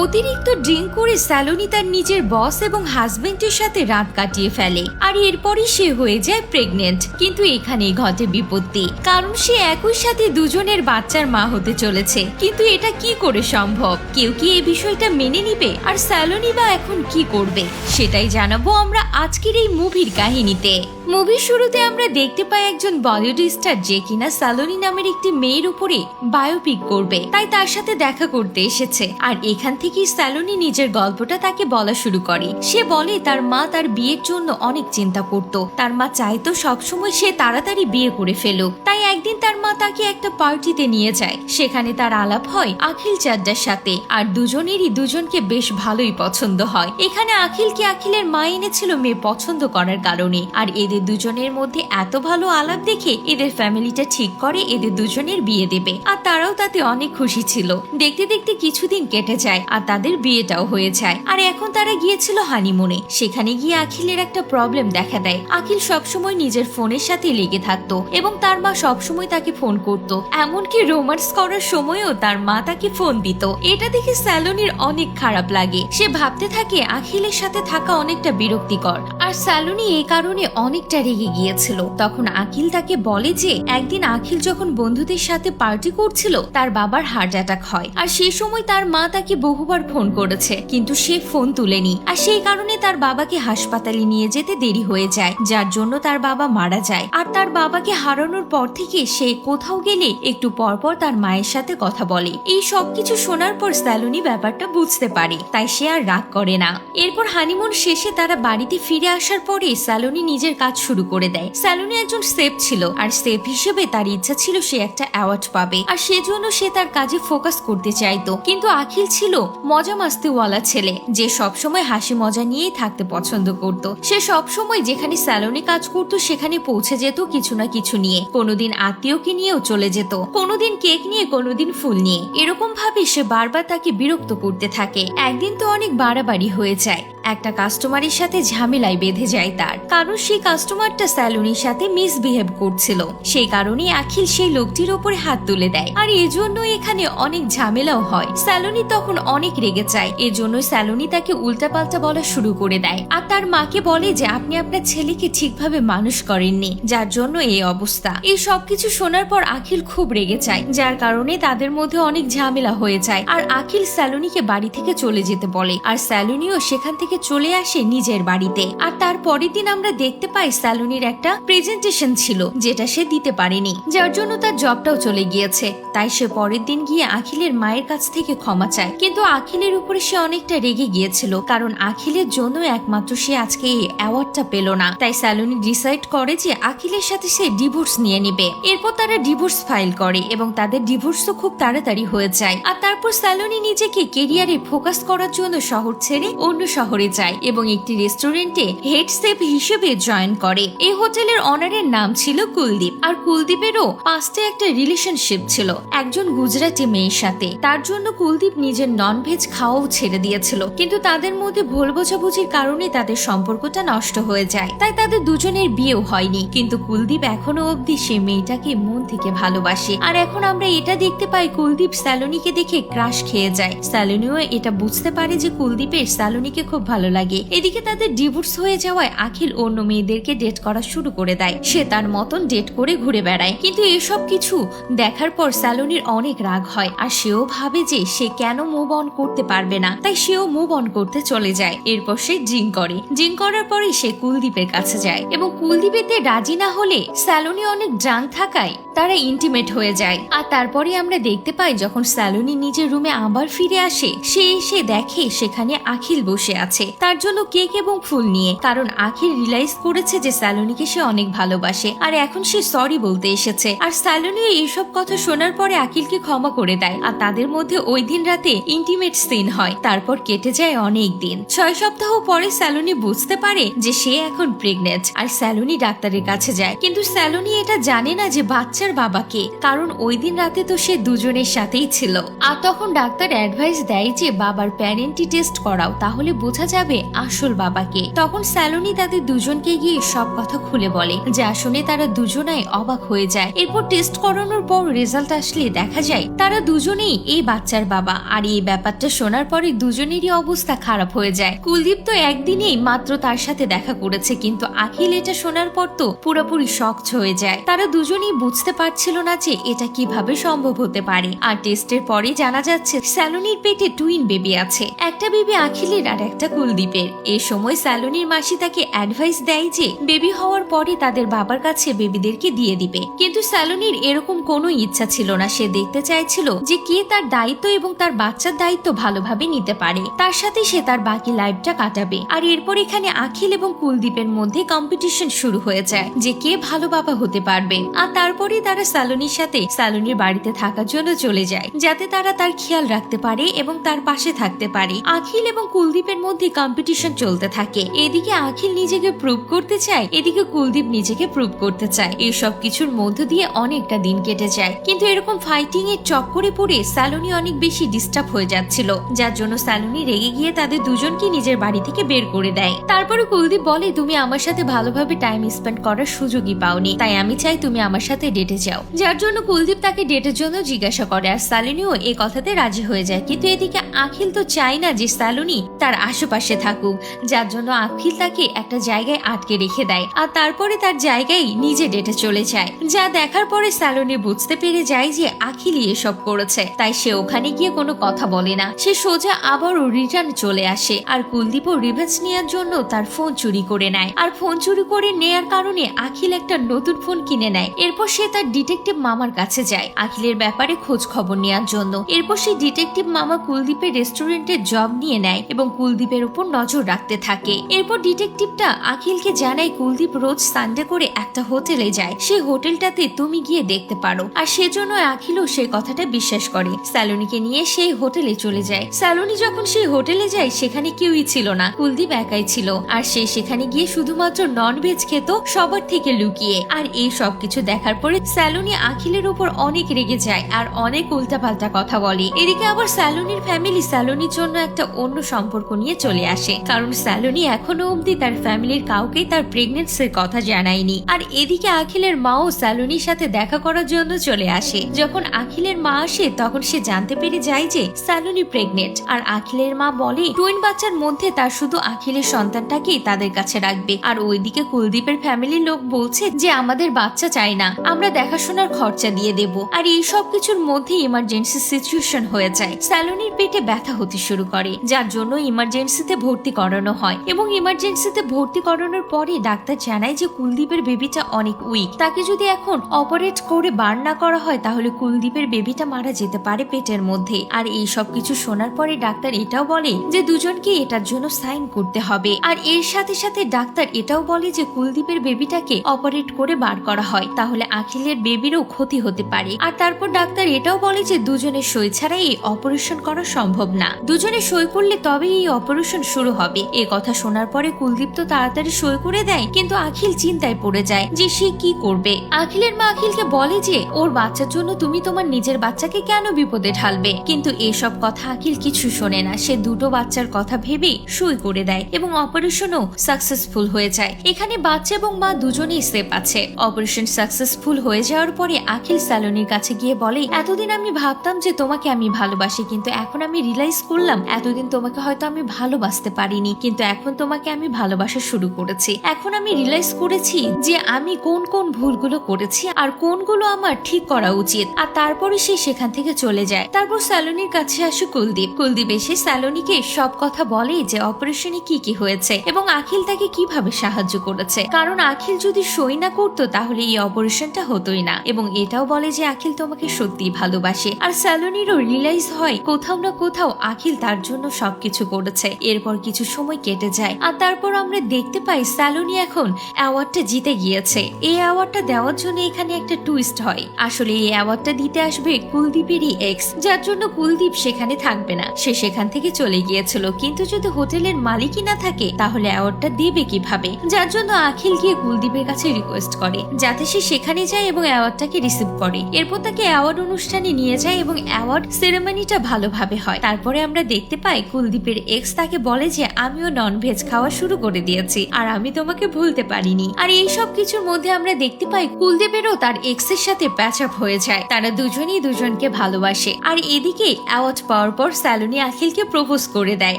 অতিরিক্ত ড্রিঙ্ক করে স্যালোনি তার নিজের বস এবং হাজবেন্ডের সাথে রাত কাটিয়ে ফেলে আর এরপরই সে হয়ে যায় প্রেগনেন্ট। কিন্তু এখানেই ঘটে বিপত্তি, কারণ সে একই সাথে দুজনের বাচ্চার মা হতে চলেছে। কিন্তু এটা কি করে সম্ভব? কেউ কি এই বিষয়টা মেনে নিবে? আর স্যালোনি বা এখন কি করবে সেটাই জানাবো আমরা আজকের এই মুভির কাহিনীতে। মুভির শুরুতে আমরা দেখতে পাই একজন বলিউড স্টার যে কিনা স্যালোনি নামের একটি মেয়ের উপরে বায়োপিক করবে, তাই তার সাথে দেখা করতে এসেছে। আর এখান থেকেই স্যালোনি নিজের গল্পটা তাকে বলা শুরু করে। সে বলে তার মা তার বিয়ের জন্য অনেক চিন্তা করত, তার মা চাইতো সবসময় সে তাড়াতাড়ি বিয়ে করে ফেলুক। তাই একদিন তার মা তাকে একটা পার্টিতে নিয়ে যায়, সেখানে তার আলাপ হয় আখিল চাড্ডার সাথে। আর দুজনেরই দুজনকে বেশ ভালোই পছন্দ হয়। এখানে আখিলকে আখিলের মা এনেছিল মেয়ে পছন্দ করার কারণে। আর এদের দুজনের মধ্যে এত ভালো আলাপ দেখে এদের ফ্যামিলিটা ঠিক করে এদের দুজনের বিয়ে দেবে, আর তারাও তাতে অনেক খুশি ছিল। দেখতে দেখতে কিছুদিন কেটে যায় আর তাদের বিয়েটাও হয়ে যায়। আর এখন তারা গিয়েছিল হানিমুনে। সেখানে গিয়ে আখিলের একটা প্রবলেম দেখা দেয়। আখিল সবসময় নিজের ফোনের সাথে লেগে থাকতো এবং তার মা সবসময় তাকে ফোন করত, এমনকি রোমান্স করার সময়ও তার মা তাকে ফোন দিত। এটা দেখে স্যালোনির অনেক খারাপ লাগে। সে ভাবতে থাকে আখিলের সাথে থাকা অনেকটা বিরক্তিকর, আর স্যালোনি এই কারণে অনেকটা রেগে গিয়েছিল। তখন আখিল তাকে বলে যে একদিন আখিল যখন বন্ধুদের সাথে পার্টি করছিল তার বাবার হার্ট অ্যাটাক হয়। আর সেই সময় তার মা তাকে বহুবার ফোন করেছে কিন্তু সে ফোন তুলেনি। আর সেই কারণে তার বাবাকে হাসপাতালে নিয়ে যেতে দেরি হয়ে যায়, যার জন্য তার বাবা মারা যায়। আর তার বাবাকে হারানোর পর থেকে সে কোথাও গেলে একটু পরপর তার মায়ের সাথে কথা বলে। এই সবকিছু শোনার পর স্যালোনি ব্যাপারটা বুঝতে পারে, তাই সে আর রাগ করে না। এরপর হানিমুন শেষে তারা বাড়িতে ফিরে আসার পরে স্যালোনি নিজের কাজ শুরু করে দেয়। স্যালোনি একজন শেফ ছিল, আর শেফ হিসেবে তার ইচ্ছা ছিল সে একটা অ্যাওয়ার্ড পাবে, আর সেজন্য সে তার কাজে ফোকাস করতে চাইতো। কিন্তু আখিল ছিল মজা মাস্তিওয়ালা ছেলে, যে সবসময় হাসি মজা নিয়েই থাকতে পছন্দ করত। সে সবসময় যেখানে স্যালোনি কাজ করত সেখানে পৌঁছে যেত কিছু না কিছু নিয়ে। কোনোদিন আত্মীয়কে নিয়েও চলে যেত, কোনোদিন কেক নিয়ে, কোনোদিন ফুল নিয়ে। এরকম ভাবে সে বারবার তাকে বিরক্ত করতে থাকে। একদিন তো অনেক বাড়াবাড়ি হয়ে যায়। একটা কাস্টমারের সাথে ঝামেলায় বেঁধে যায় তার, কারণ সেই কাস্টমারটা স্যালোনির সাথে মিসবিহেভ করছিল। সেই কারণে আখিল সেই লোকটির উপরে হাত তুলে দেয়, আর এজন্য এখানে অনেক ঝামেলাও হয়। স্যালোনি তখন অনেক রেগে যায়। এজন্য স্যালোনি তাকে উল্টাপাল্টা বলা শুরু করে দেয়, আর তার মাকে বলে যে আপনি আপনার ছেলেকে ঠিকভাবে মানুষ করেননি, যার জন্য এই অবস্থা। এই সবকিছু শোনার পর আখিল খুব রেগে যায়, যার কারণে তাদের মধ্যে অনেক ঝামেলা হয়ে যায়। আর আখিল স্যালোনিকে বাড়ি থেকে চলে যেতে বলে, আর স্যালোনিও সেখান থেকে চলে আসে নিজের বাড়িতে। আর তার পরের দিন আমরা দেখতে পাই স্যালোনির একটা প্রেজেন্টেশন ছিল যেটা সে দিতে পারেনি, যার জন্য তার জবটাও চলে গিয়েছে। তাই সে পরের দিন গিয়ে আখিলের মায়ের কাছ থেকে ক্ষমা চায়। কিন্তু আখিলের উপরে সে অনেকটা রেগে গিয়েছিল, কারণ আখিলের জন্য একমাত্র সে আজকে এই অ্যাওয়ার্ডটা পেল না। তাই স্যালোনি ডিসাইড করে যে আখিলের সাথে সে ডিভোর্স নিয়ে নেবে। এরপর তারা ডিভোর্স ফাইল করে এবং তাদের ডিভোর্সও খুব তাড়াতাড়ি হয়ে যায়। আর তারপর স্যালোনি নিজেকে কেরিয়ারে ফোকাস করার জন্য শহর ছেড়ে অন্য শহরে যায় এবং একটি রেস্টুরেন্টে হেড শেফ হিসেবে জয়েন করে। এই হোটেলের অনারের নাম ছিল কুলদীপ, আর কুলদীপেরও পাস্টে একটা রিলেশনশিপ ছিল একজন গুজরাটি মেয়ের সাথে। তার জন্য কুলদীপ নিজের ননভেজ খাওয়াও ছেড়ে দিয়েছিল, কিন্তু তাদের মধ্যে ভুল বোঝাবুঝির কারণে তাদের সম্পর্কটা নষ্ট হয়ে যায়। তাই তাদের দুজনের বিয়েও হয়নি। কিন্তু কুলদীপ এখনো অবধি সে মেয়েটাকে মন থেকে ভালোবাসে। আর এখন আমরা এটা দেখতে পাই কুলদীপ স্যালোনিকে দেখে ক্রাশ খেয়ে যায়। স্যালোনিও এটা বুঝতে পারে যে কুলদীপের স্যালোনিকে খুব ভালো লাগে। এদিকে তাদের ডিভোর্স হয়ে যাওয়ায় আখিল অন্য মেয়েদেরকে ডেট করা শুরু করে দেয়। সে তার মতন ডেট করে ঘুরে বেড়ায়। কিন্তু এসব কিছু দেখার পর স্যালোনির অনেক রাগ হয়, আর সেও ভাবে যে সে কেন মুভ অন করতে পারবে না, তাই সেও মুভ অন করতে চলে যায়। এরপর সে ড্রিঙ্ক করে। ড্রিঙ্ক করার পরে সে কুলদীপের কাছে যায় এবং কুলদীপেতে রাজি না হলে স্যালোনি অনেক ড্রাঙ্ক থাকায় তারা ইন্টিমেট হয়ে যায়। আর তারপরে আমরা দেখতে পাই যখন স্যালোনি নিজের রুমে আবার ফিরে আসে, সে এসে দেখে সেখানে আখিল বসে আছে তার জন্য কেক এবং ফুল নিয়ে। কারণ আখিল রিয়েলাইজ করেছে যে স্যালোনিকে সে অনেক ভালোবাসে, আর এখন সে সরি বলতে এসেছে। আর স্যালোনিও এইসব কথা শোনার পরে আখিলকে ক্ষমা করে দেয়। আর তাদের মধ্যে ওই দিন রাতে ইন্টিমেট সিন হয়। তারপর কেটে যায় অনেক দিন। 6 সপ্তাহ পরে স্যালোনি বুঝতে পারে যে সে এখন প্রেগনেন্ট, আর স্যালোনি ডাক্তারের কাছে যায়। কিন্তু স্যালোনি এটা জানে না যে বাচ্চার বাবাকে, কারণ ওই দিন রাতে তো সে দুজনের সাথেই ছিল। আর তখন ডাক্তার অ্যাডভাইস দেয় যে বাবার প্যারেন্টি টেস্ট করাও, তাহলে বোঝা যাবে আসল বাবাকে। তখন স্যালোনি তাদের দুজনকে গিয়ে সব কথা খুলে বলে, যা শুনে তারা দুজনাই অবাক হয়ে যায়। এরপর টেস্ট করানোর পর রেজাল্ট আসলে দেখা যায় তারা দুজনেই এই বাচ্চার বাবা। আর এই ব্যাপারটা শোনার পরে দুজনেরই অবস্থা খারাপ হয়ে যায়। কুলদীপ তো একদিনেই মাত্র তার সাথে দেখা করেছে, কিন্তু আখিল এটা শোনার পর তো পুরোপুরি শকড হয়ে যায়। তারা দুজনেই বুঝতে পারছিল না যে এটা কিভাবে সম্ভব হতে পারে। আর টেস্টের পরে জানা যাচ্ছে স্যালোনির পেটে টুইন বেবি আছে, একটা বেবি আখিলের আর একটা কুলদীপের। এ সময় স্যালোনির মাসি তাকে অ্যাডভাইস দেয় যে বেবি হওয়ার পরে তাদের বাবার কাছে বেবিদেরকে দিয়ে দিবে, কিন্তু স্যালোনির এরকম কোনো ইচ্ছা ছিল না। সে দেখতে চাইছিল যে কে তার দায়িত্ব এবং তার বাচ্চার দায়িত্ব ভালোভাবে নিতে পারে, তার সাথে সে তার বাকি লাইফটা কাটাবে। আর এরপর এখানে আখিল এবং কুলদীপের মধ্যে কম্পিটিশন শুরু হয়ে যায় যে কে ভালো বাবা হতে পারবে। আর তারপরে তারা স্যালোনির সাথে স্যালোনির বাড়িতে থাকার জন্য চলে যায়, যাতে তারা তার খেয়াল রাখতে পারে এবং তার পাশে থাকতে পারে। আখিল এবং কুলদীপের মধ্যে কম্পিটিশন চলতে থাকে। এদিকে আখিল নিজেকে প্রুভ করতে চায়, এদিকে কুলদীপ নিজেকে প্রুভ করতে চায়। এই সব কিছুর মধ্য দিয়ে অনেকটা দিন কেটে যায়, কিন্তু এরকম ফাইটিং এর চক্করে পড়ে স্যালোনি অনেক বেশি ডিস্টার্ব হয়ে যাচ্ছিল, যার জন্য স্যালোনি রেগে গিয়ে তাদের দুজনকে নিজের বাড়ি থেকে বের করে দেয়। তারপরে কুলদীপ বলে, তুমি আমার সাথে ভালোভাবে টাইম স্পেন্ড করার সুযোগই পাওনি, তাই আমি চাই তুমি আমার সাথে ডেটে যাও। যার জন্য কুলদীপ তাকে ডেটের জন্য জিজ্ঞাসা করে, আর স্যালোনিও এই কথাতে রাজি হয়ে যায়। কিন্তু এদিকে আখিল তো চায় না যে স্যালোনি তার আশেপাশে থাকুক, যার জন্য আখিল তাকে একটা জায়গায় আটকে রেখে দেয় আর তারপরে তার জায়গায় নিজে ডেটে চলে যায়। যা দেখার পরে স্যালোনি বুঝতে পেরে যায় যে আখিলই এসব করেছে, তাই সে ওখানে গিয়ে কোনো কথা বলে না। সে সোজা আবারও রিটার্ন চলে আসে আর কুলদীপও রিভেঞ্জ নেওয়ার জন্য তার ফোন চুরি করে নেয়। আর ফোন চুরি করে নেয়ার কারণে আখিল একটা নতুন ফোন কিনে নেয়। এরপর সে তার ডিটেকটিভ মামার কাছে যায় আখিলের ব্যাপারে খোঁজ খবর নেওয়ার জন্য। এরপর সেই ডিটেকটিভ মামা কুলদীপের রেস্টুরেন্টের জব নিয়ে নেয় এবং কুলদীপের উপর নজর রাখতে থাকে। এরপর ডিটেকটিভটা আখিলকে জানায় কুলদীপ রোজ সানডে করে একটা হোটেলে যায়, সেই হোটেলটাতে তুমি গিয়ে দেখতে পারো। আর সেজন্য আখিলও সেই কথাটা বিশ্বাস করে। স্যালোনিকে নিয়ে সেই হোটেলে চলে যায়। স্যালোনি যখন সেই হোটেলে যায় সেখানে কেউই ছিল না, কুলদীপ একাই ছিল। আর সে সেখানে গিয়ে শুধুমাত্র ননভেজ খেত সবার থেকে লুকিয়ে। আর এই সব কিছু দেখার পরে স্যালোনি আখিলের উপর অনেক রেগে যায় আর অনেক উল্টাপাল্টা কথা বলে। এদিকে আবার স্যালোনির ফ্যামিলি স্যালোনির জন্য একটা অন্য সম্পর্ক নিয়ে চলে আসে, কারণ স্যালোনি এখনো অবধি তার ফ্যামিলির কাউকেই তার প্রেগনেন্সির কথা জানায়নি। আর এদিকে আখিলের মাও স্যালোনির সাথে দেখা করার জন্য চলে আসে। যখন আখিলের মা আসে তখন সে জানতে পেরে যায় যে স্যালোনি প্রেগনেন্ট। আর আখিলের মা বলে টুইন বাচ্চার মধ্যে তার শুধু আখিলের সন্তানটাকেই তাদের কাছে রাখবে। আর ওইদিকে কুলদীপের ফ্যামিলির লোক বলছে যে আমাদের বাচ্চা চাই না, আমরা দেখাশোনার খরচা দিয়ে দেব। আর এই সব কিছুর মধ্যে ইমার্জেন্সি সিচুয়েশন হয়ে যায়। স্যালোনির পেটে ব্যথা হতে শুরু করে, যার জন্য ইমার্জেন্সিতে ভর্তি করানো হয়। এবং ইমার্জেন্সিতে ভর্তি করানোর পরে ডাক্তার জানায় যে কুলদীপের বেবিটা অনেক উইক, তাকে যদি এখন অপারেট করে বার না করা হয় তাহলে কুলদীপের বেবিটা মারা যেতে পারে পেটের মধ্যে। আর এই সব কিছু শোনার পরে ডাক্তার এটাও বলে যে দুজনকে এটার জন্য সাইন করতে হবে। আর এর সাথে সাথে ডাক্তার এটাও বলে যে কুলদীপের বেবিটাকে অপারেট করে বার করা হয় তাহলে আখিলের বেবিরও ক্ষতি হতে পারে। আর তারপর ডাক্তার এটাও বলে যে দুজনের সই ছাড়া এই অপারেশন করা সম্ভব না, দুজনে সই করলে তবে এই অপারেশন শুরু হবে। এই কথা শোনার পরে কুলদীপ তো তাড়াতাড়ি সই করে দেয়, কিন্তু আখিল চিন্তায় পড়ে যায় যে সে কি করবে। আখিলের মা আখিলকে বলে যে ওর বাচ্চার জন্য তুমি তোমার নিজের বাচ্চাকে কেন বিপদে ঢালবে, কিন্তু এসব কথা আখিল কিছু শোনে না। সে দুটো বাচ্চার কথা ভেবে সই করে দেয় এবং অপারেশনও সাকসেসফুল হয়ে যায়। এখানে বাচ্চা এবং মা দুজনেই সেফ আছে। অপারেশন সাকসেসফুল হয়ে যাওয়ার পরে আখিল স্যালোনির কাছে গিয়ে বলে এতদিন আমি ভাবতাম যে তোমাকে আমি ভালোবাসি, কিন্তু এখন আমি রিয়েলাইজ করলাম এতদিন তোমাকে হয়তো আমি ভালোবাসতে পারিনি, কিন্তু এখন তোমাকে আমি ভালোবাসা শুরু করেছি। এখন আমি রিয়েলাইজ করেছি যে আমি কোন কোন ভুলগুলো করেছি আর কোনগুলো আমার ঠিক করা উচিত। আর তারপরে সে সেখান থেকে চলে যায়। তারপর স্যালোনির কাছে আসে কুলদীপ। কুলদীপ এসে স্যালোনিকে সব কথা বলে যে অপারেশনে কি কি হয়েছে এবং আখিল তাকে কিভাবে সাহায্য করেছে, কারণ আখিল যদি সই না করতো তাহলে এই অপারেশনটা হতোই না। এবং এটাও বলে যে আখিল তোমাকে সত্যি ভালোবাসে। আর স্যালোনিরও রিয়েলাইজ হয় কোথাও না কোথাও আখিল তার জন্য সবকিছু করেছে। এরপর কিছু সময় কেটে যায় আর তারপর আমরা দেখতে পাই স্যালোনি এখন অ্যাওয়ার্ডটা জিতে গিয়েছে। এই অ্যাওয়ার্ডটা দেওয়ার জন্য এখানে একটা টুইস্ট হয়। আসলে এই অ্যাওয়ার্ডটা দিতে আসবে কুলদীপেরই এক্স, যার জন্য কুলদীপ সেখানে থাকবে না, সে সেখান থেকে চলে গিয়েছিল। কিন্তু যদি হোটেলের মালিকই না থাকে তাহলে অ্যাওয়ার্ডটা দেবে কিভাবে, যার জন্য আখিল গিয়ে কুলদীপের কাছে রিকোয়েস্ট করে যাতে সে সেখানে যায় এবং অ্যাওয়ার্ডটাকে রিসিভ করে। এরপর তাকে অ্যাওয়ার্ড অনুষ্ঠানে নিয়ে যায় এবং অ্যাওয়ার্ড সেরেমনিটা ভালোভাবে হয়। তারপরে আমরা দেখতে পাই কুলদীপের এক্স তাকে তাকে বলে যে আমিও ননভেজ খাওয়া শুরু করে দিয়েছি আর আমি তোমাকে ভুলতে পারিনি। আর এই সব কিছুর মধ্যে আমরা দেখতে পাই কুলদীপেরও তার এক্স এর সাথে প্যাচ আপ হয়ে যায়। তারা দুজনেই দুজনকে ভালোবাসে। আর এদিকে অ্যাওয়ার্ড পাওয়ার পর স্যালোনি আখিলকে প্রপোজ করে দেয়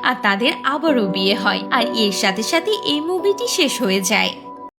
আর তাদের আবারও বিয়ে হয়। আর এর সাথে সাথে এই মুভিটি শেষ হয়ে যায়।